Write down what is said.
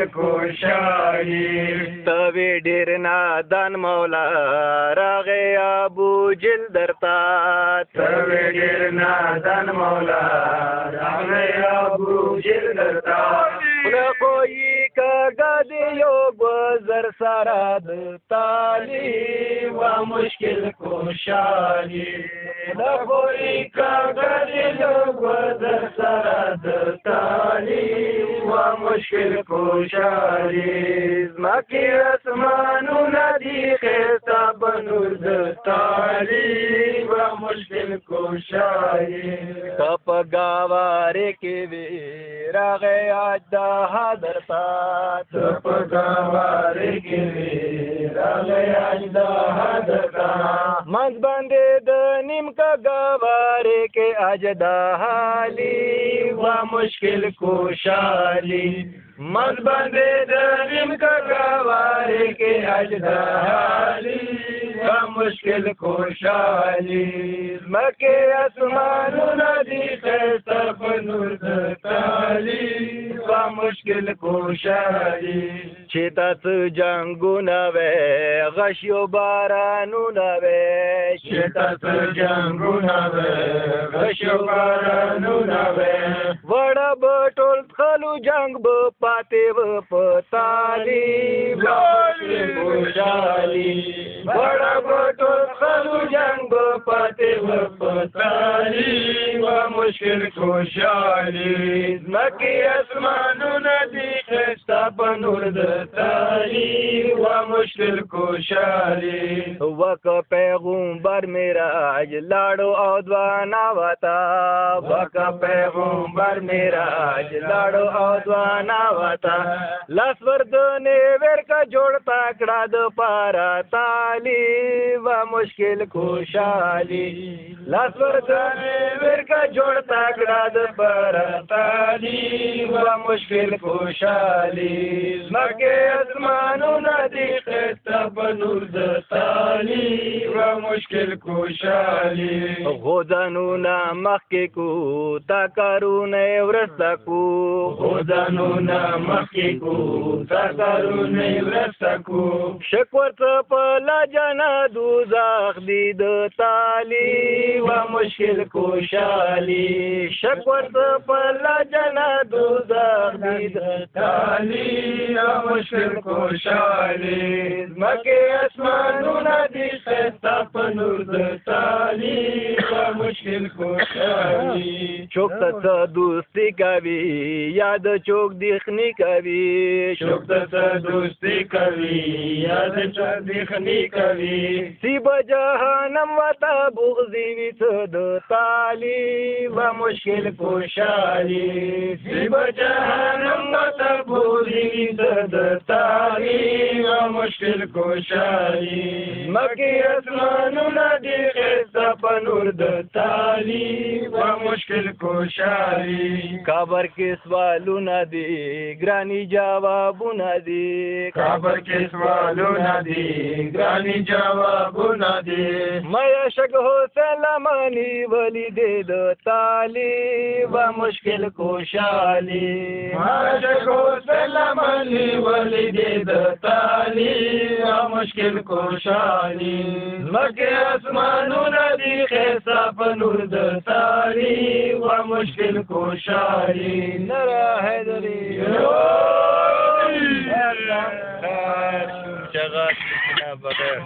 کوشایی تاوی ډیر نادان مولا راغی ابو جل درتا تاوی ډیر نادان مولا راغی ابو جل درتا لخوی کاغا دی یو گذر سارا د تالی و مشکل کوشایی لخوی کاغا دی یو گذر سارا د تالی و مشکل کوشایی زمکی اسمانو ندی خیستا بنور د تالی و مشکل کوشایی کپ گاواری کی وی راغی آج دا حضر تا کپ گاواری کی وی راغی آج دا حضر تا منز بندی د نیم کا گاواری کی آج دا حالی و مشکل کوشالی منز بندی د نیم کا گاواری کی آج دا حالی و مشکل کوشالی مکی اسمانو ندی خیستا بنور د تالی و مشکل کوشالی چیتا څه جنگونه وی غشیو بارانونه وی چیتا څه جنگونه وی غشیو بارانونه وی وړه به ټول خلو جنگ به پاتې و په تالی و مشکل کوشالی وړه به ټول خلو جنگ به پاتې و په تالی و مشکل کوشالی زمکی اسمانونه دی خیستا بنور د تالی و مشکل کوشالی وک پیغمبر میراج لاړو او دوانه وتا وک پیغمبر میراج لاړو او دوانه وتا لاس وردنې ورکا جوړ پکړه د پارا تالی و مشکل کوشالی لاس وردنې ورکا جوړ پکړه د پارا تالی و مشکل کوشالی مکه اسمانو ندی خیستا بنور د تالی و مشکل کوشالی غوزانونا مخی کو تا کارونه ورستا کو غوزانونا مخی کو تا کارونه ورستا کو شکور پلا جنا دوزاخ دی د تالی و مشکل کوشالی شکور پلا جنا دوزاخ دی د تالی و مشکل کوشالی مکه اسمانو ندی خیستا بنور د تالی و مشکل کوشالی چوک ته دوستی کوي یاد چوک دیخنی کوي چوک ته دوستی کوي یاد چوک دیخنی کوي سی بجهنم وتا بغضی ویت د تالی و مشکل کوشالی سی بجهنم وتا بغضی ویت د تالی و مشکل کوشالی مکی اسمانو ندی خیستا بنور د تالی و مشکل کوشالی کابر کې سوالونه دي ګرانی جوابونه دي کابر کې سوالونه دي ګرانی جوابونه دي میا شک حسین لمانی ولی دې د تالی و مشکل کوشالی میا شک حسین لمانی ولی دې د تالی و مشکل کوشالی مکه اسمانو ندی خیستا بنور د تالی و مشکل کوشالی نرا حیدری خیر شو چغات بغیر